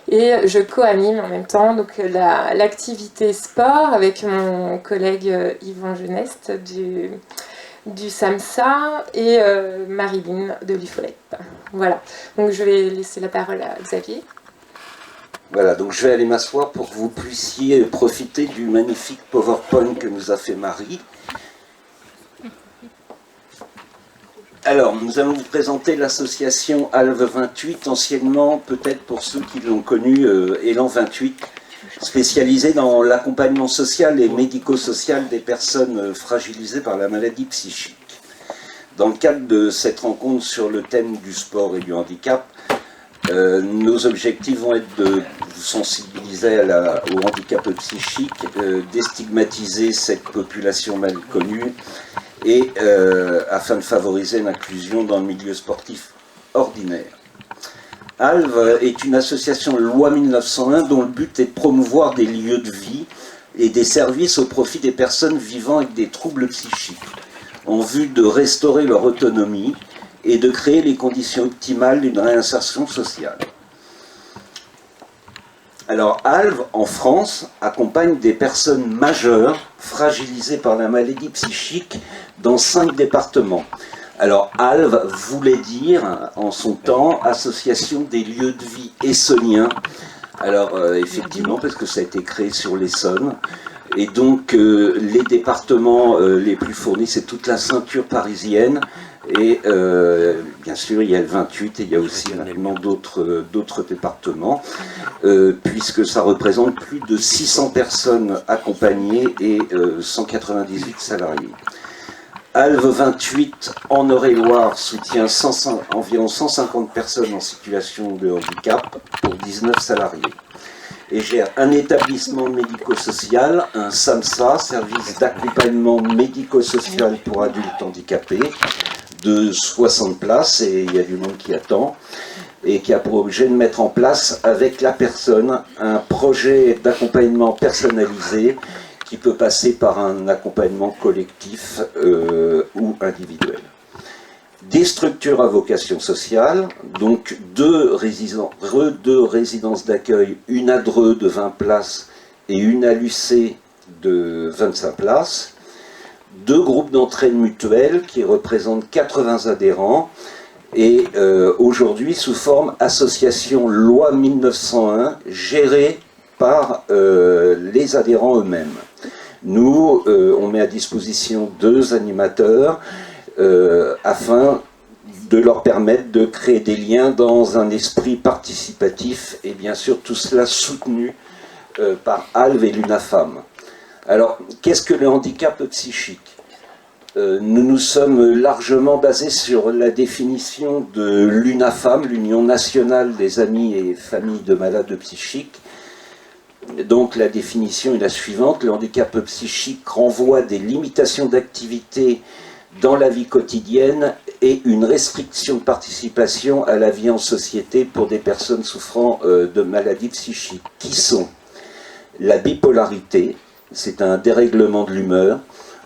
Et je co-anime en même temps donc, l'activité sport avec mon collègue Yvan Geneste du SAMSA et Marilyn de l'IFOLEP. Voilà, donc je vais laisser la parole à Xavier. Voilà, donc je vais aller m'asseoir pour que vous puissiez profiter du magnifique PowerPoint que nous a fait Marie. Alors, nous allons vous présenter l'association ALV 28, anciennement, peut-être pour ceux qui l'ont connu, Élan 28, spécialisée dans l'accompagnement social et médico-social des personnes fragilisées par la maladie psychique. Dans le cadre de cette rencontre sur le thème du sport et du handicap, nos objectifs vont être de vous sensibiliser au handicap psychique, déstigmatiser cette population mal connue et afin de favoriser l'inclusion dans le milieu sportif ordinaire. ALV est une association loi 1901 dont le but est de promouvoir des lieux de vie et des services au profit des personnes vivant avec des troubles psychiques, en vue de restaurer leur autonomie et de créer les conditions optimales d'une réinsertion sociale. Alors, ALV, en France, accompagne des personnes majeures fragilisées par la maladie psychique dans 5 départements. Alors, ALV voulait dire, en son temps, Association des lieux de vie essonniens. Alors, effectivement, parce que ça a été créé sur l'Essonne. Et donc, les départements les plus fournis, c'est toute la ceinture parisienne. Et bien sûr, il y a le 28 et il y a aussi maintenant d'autres départements, puisque ça représente plus de 600 personnes accompagnées et 198 salariés. ALV 28 en Eure-et-Loire soutient environ 150 personnes en situation de handicap pour 19 salariés. Et gère un établissement médico-social, un SAMSA, service d'accompagnement médico-social pour adultes handicapés, de 60 places, et il y a du monde qui attend, et qui a pour objet de mettre en place avec la personne un projet d'accompagnement personnalisé qui peut passer par un accompagnement collectif ou individuel. Des structures à vocation sociale, donc deux résidences d'accueil, une à Dreux de 20 places et une à Lucé de 25 places, 2 groupes d'entraide mutuelle qui représentent 80 adhérents et aujourd'hui sous forme association loi 1901 gérée par les adhérents eux-mêmes. Nous, on met à disposition 2 animateurs afin de leur permettre de créer des liens dans un esprit participatif et bien sûr tout cela soutenu par ALV et l'UNAFAM. Alors, qu'est-ce que le handicap psychique ? Nous nous sommes largement basés sur la définition de l'UNAFAM, l'Union nationale des amis et familles de malades psychiques. Donc la définition est la suivante: le handicap psychique renvoie des limitations d'activité dans la vie quotidienne et une restriction de participation à la vie en société pour des personnes souffrant de maladies psychiques, qui sont la bipolarité, c'est un dérèglement de l'humeur.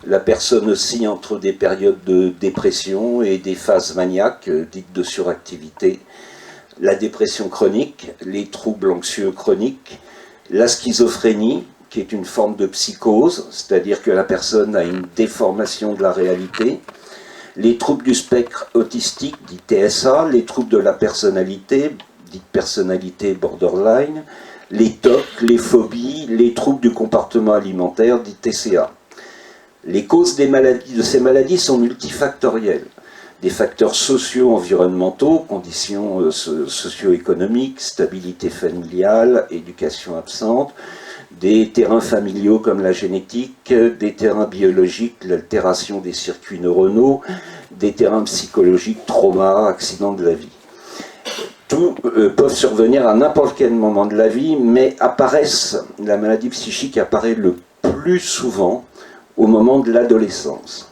La personne oscille entre des périodes de dépression et des phases maniaques, dites de suractivité. La dépression chronique, les troubles anxieux chroniques. La schizophrénie, qui est une forme de psychose, c'est-à-dire que la personne a une déformation de la réalité. Les troubles du spectre autistique, dit TSA. Les troubles de la personnalité, dite personnalité borderline. Les TOC, les phobies, les troubles du comportement alimentaire, dit TCA. Les causes de ces maladies sont multifactorielles. Des facteurs sociaux, environnementaux, conditions socio-économiques, stabilité familiale, éducation absente, des terrains familiaux comme la génétique, des terrains biologiques, l'altération des circuits neuronaux, des terrains psychologiques, trauma, accidents de la vie. Tout peuvent survenir à n'importe quel moment de la vie, mais la maladie psychique apparaît le plus souvent au moment de l'adolescence.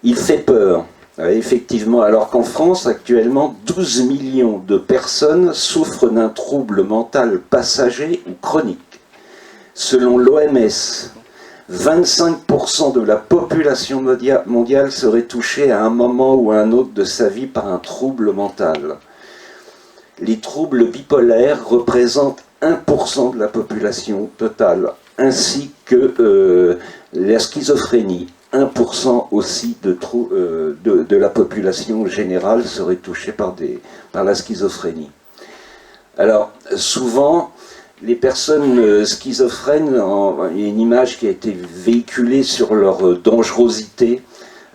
Il fait peur, effectivement, alors qu'en France, actuellement, 12 millions de personnes souffrent d'un trouble mental passager ou chronique. Selon l'OMS, 25% de la population mondiale serait touchée à un moment ou à un autre de sa vie par un trouble mental. les troubles bipolaires représentent 1% de la population totale, ainsi que la schizophrénie. 1% aussi de la population générale serait touchée par la schizophrénie. Alors, souvent, les personnes schizophrènes, il y a une image qui a été véhiculée sur leur dangerosité,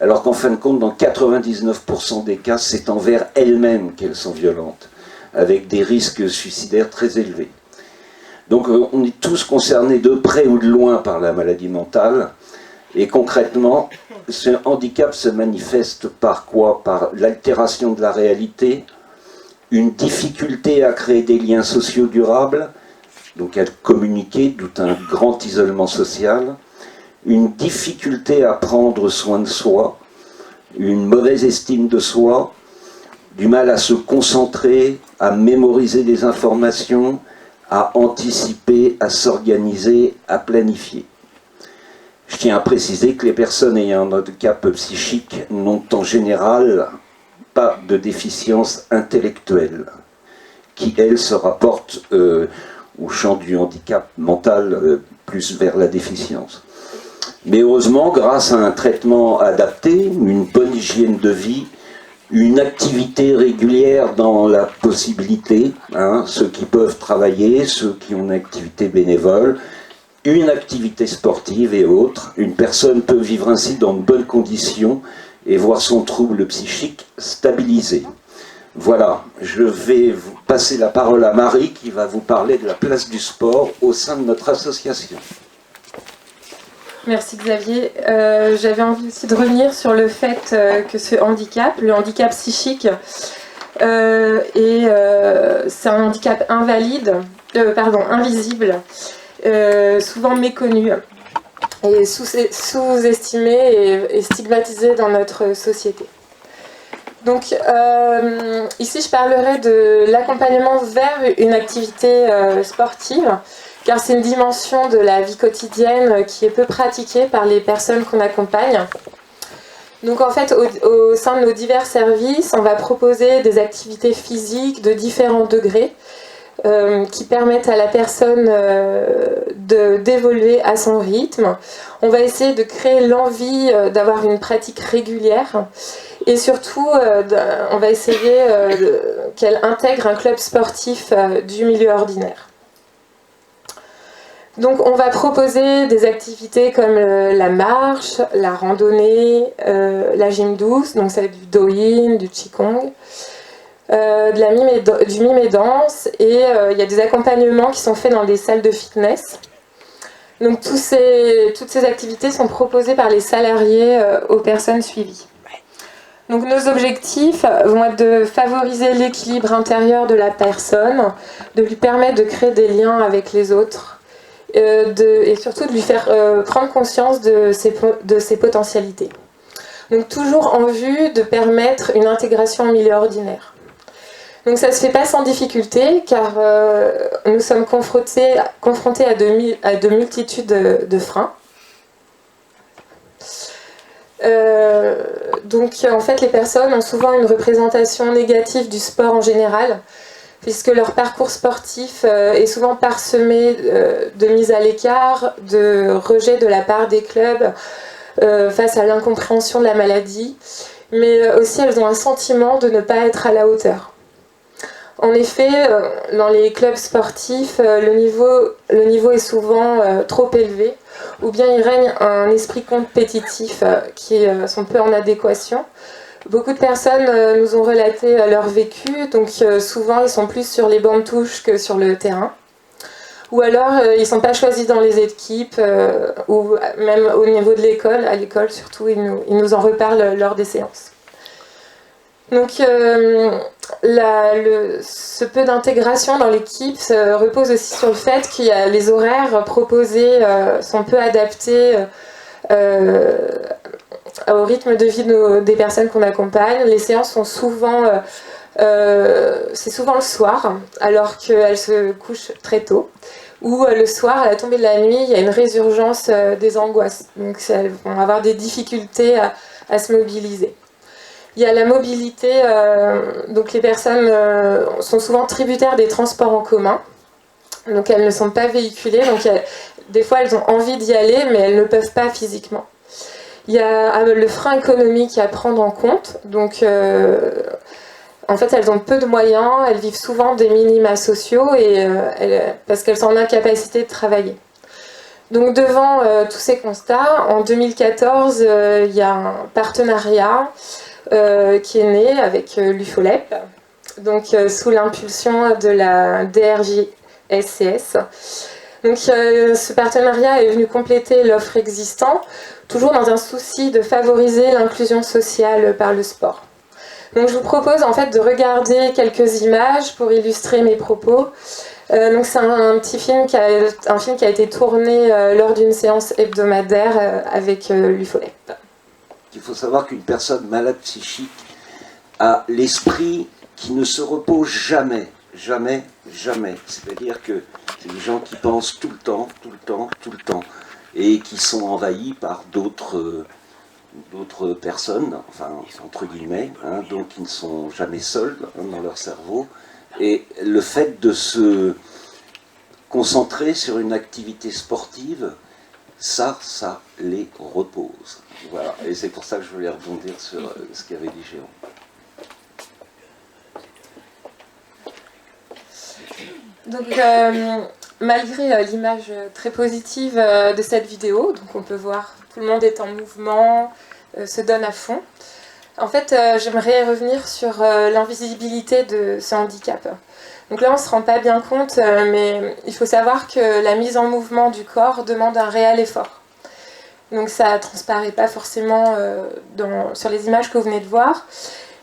alors qu'en fin de compte, dans 99% des cas, c'est envers elles-mêmes qu'elles sont violentes, avec des risques suicidaires très élevés. Donc on est tous concernés de près ou de loin par la maladie mentale, et concrètement, ce handicap se manifeste par quoi? Par l'altération de la réalité, une difficulté à créer des liens sociaux durables, donc à communiquer, d'où un grand isolement social, une difficulté à prendre soin de soi, une mauvaise estime de soi, du mal à se concentrer, à mémoriser des informations, à anticiper, à s'organiser, à planifier. Je tiens à préciser que les personnes ayant un handicap psychique n'ont en général pas de déficience intellectuelle, qui, elle, se rapporte au champ du handicap mental, plus vers la déficience. Mais heureusement, grâce à un traitement adapté, une bonne hygiène de vie, une activité régulière dans la possibilité, ceux qui peuvent travailler, ceux qui ont une activité bénévole, une activité sportive et autres, une personne peut vivre ainsi dans de bonnes conditions et voir son trouble psychique stabilisé. Voilà, je vais vous passer la parole à Marie qui va vous parler de la place du sport au sein de notre association. Merci Xavier. J'avais envie aussi de revenir sur le fait que ce handicap, le handicap psychique, c'est un handicap invisible, souvent méconnu et sous-estimé et stigmatisé dans notre société. Donc ici je parlerai de l'accompagnement vers une activité sportive, car c'est une dimension de la vie quotidienne qui est peu pratiquée par les personnes qu'on accompagne. Donc en fait, au sein de nos divers services, on va proposer des activités physiques de différents degrés qui permettent à la personne d'évoluer à son rythme. On va essayer de créer l'envie d'avoir une pratique régulière et surtout, on va essayer qu'elle intègre un club sportif du milieu ordinaire. Donc on va proposer des activités comme la marche, la randonnée, la gym douce, donc ça va être du Douyin, du Qigong, du mime et danse, et il y a des accompagnements qui sont faits dans des salles de fitness. Donc toutes ces activités sont proposées par les salariés aux personnes suivies. Donc nos objectifs vont être de favoriser l'équilibre intérieur de la personne, de lui permettre de créer des liens avec les autres, et surtout de lui faire prendre conscience de ses potentialités. Donc toujours en vue de permettre une intégration en milieu ordinaire. Donc ça ne se fait pas sans difficulté, car nous sommes confrontés à de multitudes de freins. Donc en fait les personnes ont souvent une représentation négative du sport en général, puisque leur parcours sportif est souvent parsemé de mise à l'écart, de rejet de la part des clubs face à l'incompréhension de la maladie, mais aussi elles ont un sentiment de ne pas être à la hauteur. En effet, dans les clubs sportifs, le niveau est souvent trop élevé, ou bien il règne un esprit compétitif qui sont peu en adéquation. Beaucoup de personnes nous ont relaté leur vécu, donc souvent ils sont plus sur les bancs de touche que sur le terrain. Ou alors ils ne sont pas choisis dans les équipes, ou même au niveau de l'école, à l'école surtout, ils nous en reparlent lors des séances. Donc ce peu d'intégration dans l'équipe repose aussi sur le fait que les horaires proposés sont peu adaptés au rythme de vie des personnes qu'on accompagne. Les séances sont souvent, c'est souvent le soir, alors qu'elles se couchent très tôt. Ou le soir, à la tombée de la nuit, il y a une résurgence des angoisses. Donc elles vont avoir des difficultés à se mobiliser. Il y a la mobilité, donc les personnes sont souvent tributaires des transports en commun, donc elles ne sont pas véhiculées, donc des fois elles ont envie d'y aller, mais elles ne peuvent pas physiquement. Il y a le frein économique à prendre en compte, donc en fait elles ont peu de moyens, elles vivent souvent des minima sociaux parce qu'elles sont en incapacité de travailler. Donc devant tous ces constats, en 2014, il y a un partenariat qui est né avec l'UFOLEP, donc sous l'impulsion de la DRJSCS. Donc ce partenariat est venu compléter l'offre existante, toujours dans un souci de favoriser l'inclusion sociale par le sport. Donc je vous propose en fait de regarder quelques images pour illustrer mes propos. Donc c'est un petit film qui a été tourné lors d'une séance hebdomadaire avec l'UFOLEP. Il faut savoir qu'une personne malade psychique a l'esprit qui ne se repose jamais, jamais, jamais. C'est-à-dire que c'est des gens qui pensent tout le temps, tout le temps, tout le temps, et qui sont envahis par d'autres personnes, enfin entre guillemets, hein, donc ils ne sont jamais seuls dans leur cerveau. Et le fait de se concentrer sur une activité sportive, ça les repose. Voilà. Et c'est pour ça que je voulais rebondir sur ce qu'avait dit Jérôme. Donc, malgré l'image très positive de cette vidéo, donc on peut voir tout le monde est en mouvement, se donne à fond. En fait, j'aimerais revenir sur l'invisibilité de ce handicap. Donc là, on ne se rend pas bien compte, mais il faut savoir que la mise en mouvement du corps demande un réel effort. Donc ça ne transparaît pas forcément sur les images que vous venez de voir.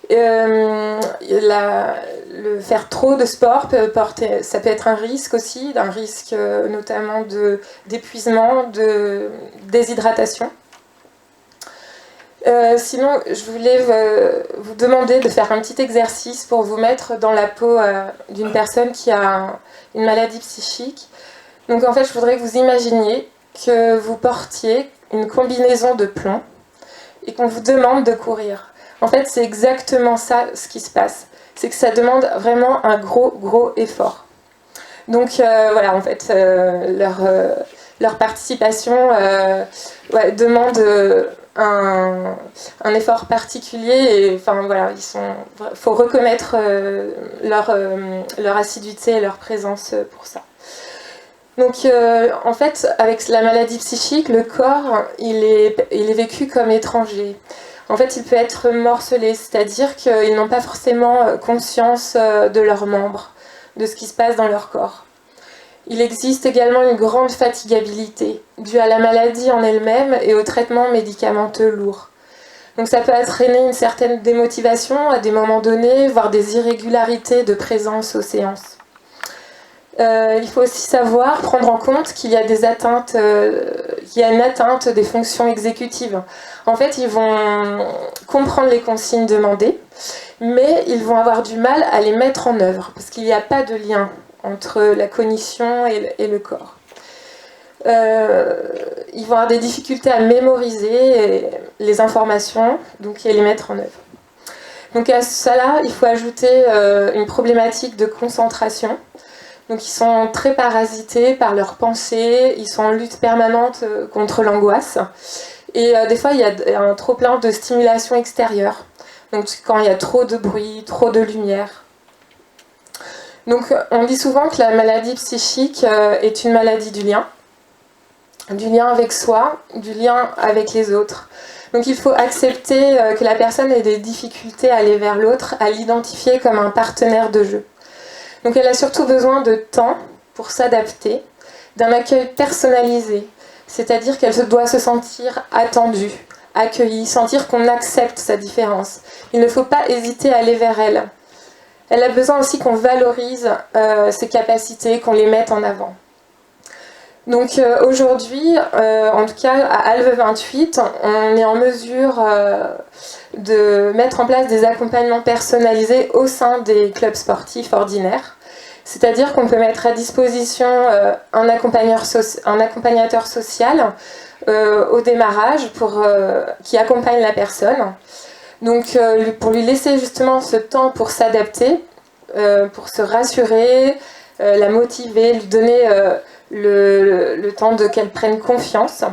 Le faire trop de sport ça peut être un risque aussi, un risque notamment d'épuisement, de déshydratation. Sinon, je voulais vous demander de faire un petit exercice pour vous mettre dans la peau d'une personne qui a une maladie psychique. Donc en fait, je voudrais que vous imaginiez que vous portiez une combinaison de plomb et qu'on vous demande de courir. En fait, c'est exactement ça ce qui se passe. C'est que ça demande vraiment un gros effort. Donc voilà, en fait, leur participation demande un effort particulier. Et enfin voilà, faut reconnaître leur assiduité et leur présence pour ça. Donc en fait, avec la maladie psychique, le corps, il est vécu comme étranger. En fait, il peut être morcelé, c'est-à-dire qu'ils n'ont pas forcément conscience de leurs membres, de ce qui se passe dans leur corps. Il existe également une grande fatigabilité, due à la maladie en elle-même et aux traitements médicamenteux lourds. Donc ça peut entraîner une certaine démotivation à des moments donnés, voire des irrégularités de présence aux séances. Il faut aussi prendre en compte qu'il y a une atteinte des fonctions exécutives. En fait, ils vont comprendre les consignes demandées, mais ils vont avoir du mal à les mettre en œuvre, parce qu'il n'y a pas de lien entre la cognition et le corps. Ils vont avoir des difficultés à mémoriser les informations, donc et les mettre en œuvre. Donc à cela, il faut ajouter une problématique de concentration. Donc ils sont très parasités par leurs pensées, ils sont en lutte permanente contre l'angoisse. Et des fois, il y a un trop-plein de stimulation extérieure. Donc quand il y a trop de bruit, trop de lumière. Donc on dit souvent que la maladie psychique est une maladie du lien avec soi, du lien avec les autres. Donc il faut accepter que la personne ait des difficultés à aller vers l'autre, à l'identifier comme un partenaire de jeu. Donc elle a surtout besoin de temps pour s'adapter, d'un accueil personnalisé, c'est-à-dire qu'elle doit se sentir attendue, accueillie, sentir qu'on accepte sa différence. Il ne faut pas hésiter à aller vers elle. Elle a besoin aussi qu'on valorise ses capacités, qu'on les mette en avant. Donc aujourd'hui, en tout cas à Alve 28, on est en mesure de mettre en place des accompagnements personnalisés au sein des clubs sportifs ordinaires. C'est-à-dire qu'on peut mettre à disposition un accompagnateur social au démarrage qui accompagne la personne. Donc pour lui laisser justement ce temps pour s'adapter, pour se rassurer, la motiver, lui donner le temps qu'elle prenne confiance.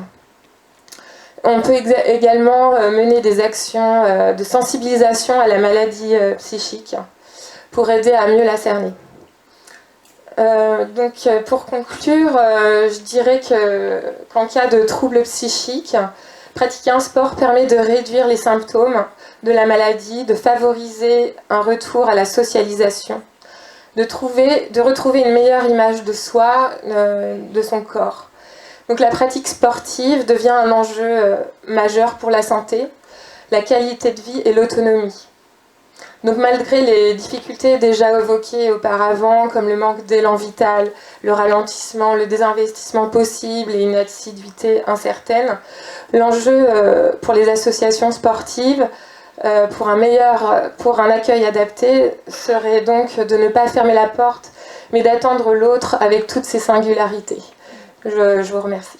On peut également mener des actions de sensibilisation à la maladie psychique pour aider à mieux la cerner. Donc pour conclure, je dirais qu'en cas de troubles psychiques, pratiquer un sport permet de réduire les symptômes de la maladie, de favoriser un retour à la socialisation, de retrouver une meilleure image de soi, de son corps. Donc la pratique sportive devient un enjeu majeur pour la santé, la qualité de vie et l'autonomie. Donc malgré les difficultés déjà évoquées auparavant, comme le manque d'élan vital, le ralentissement, le désinvestissement possible et une assiduité incertaine, l'enjeu pour les associations sportives, pour un accueil adapté, serait donc de ne pas fermer la porte, mais d'attendre l'autre avec toutes ses singularités. Je vous remercie.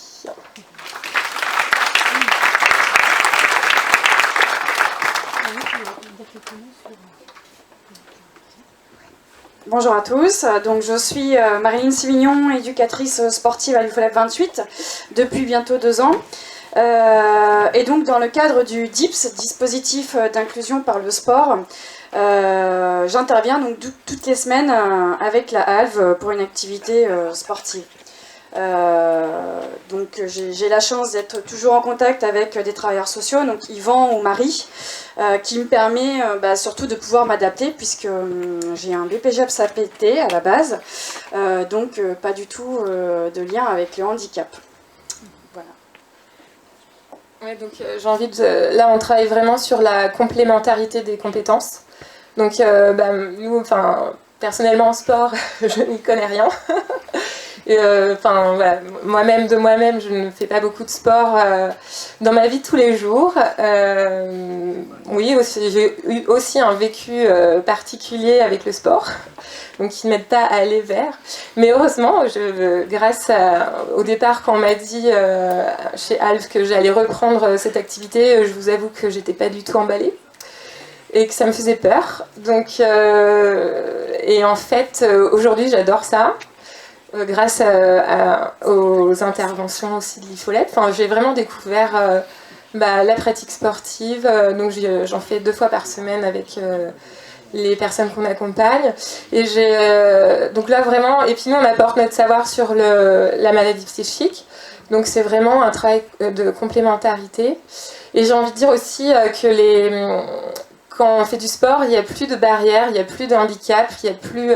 Bonjour à tous, donc je suis Marilyn Sivignon, éducatrice sportive à l'UFOLAB 28 depuis bientôt 2 ans. Et donc dans le cadre du DIPS, dispositif d'inclusion par le sport, j'interviens donc toutes les semaines avec la HALV pour une activité sportive. Donc j'ai la chance d'être toujours en contact avec des travailleurs sociaux, donc Yvan ou Marie, qui me permet surtout de pouvoir m'adapter puisque j'ai un BPJEPS APT à la base, donc pas du tout de lien avec le handicap. Voilà. Ouais, donc j'ai envie de... Là on travaille vraiment sur la complémentarité des compétences. Donc nous, personnellement en sport, je n'y connais rien. Et voilà, moi-même, je ne fais pas beaucoup de sport dans ma vie de tous les jours. Oui, j'ai eu aussi un vécu particulier avec le sport, donc qui ne m'aide pas à aller vers. Mais heureusement, au départ, quand on m'a dit chez Alf que j'allais reprendre cette activité, je vous avoue que j'étais pas du tout emballée et que ça me faisait peur. Donc, et en fait, aujourd'hui, j'adore ça. Grâce aux interventions aussi de l'IFOLEB. J'ai vraiment découvert la pratique sportive, donc j'en fais 2 fois par semaine avec les personnes qu'on accompagne. Et donc là vraiment, et puis nous on apporte notre savoir sur la maladie psychique, donc c'est vraiment un travail de complémentarité. Et j'ai envie de dire aussi que quand on fait du sport, il n'y a plus de barrières, il n'y a plus de handicap, il n'y a plus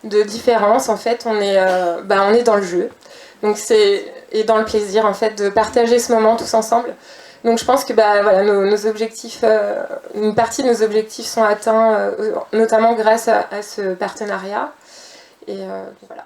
de différence. En fait, on est dans le jeu. Donc et dans le plaisir en fait de partager ce moment tous ensemble. Donc je pense que nos objectifs, une partie de nos objectifs sont atteints, notamment grâce à ce partenariat. Et voilà.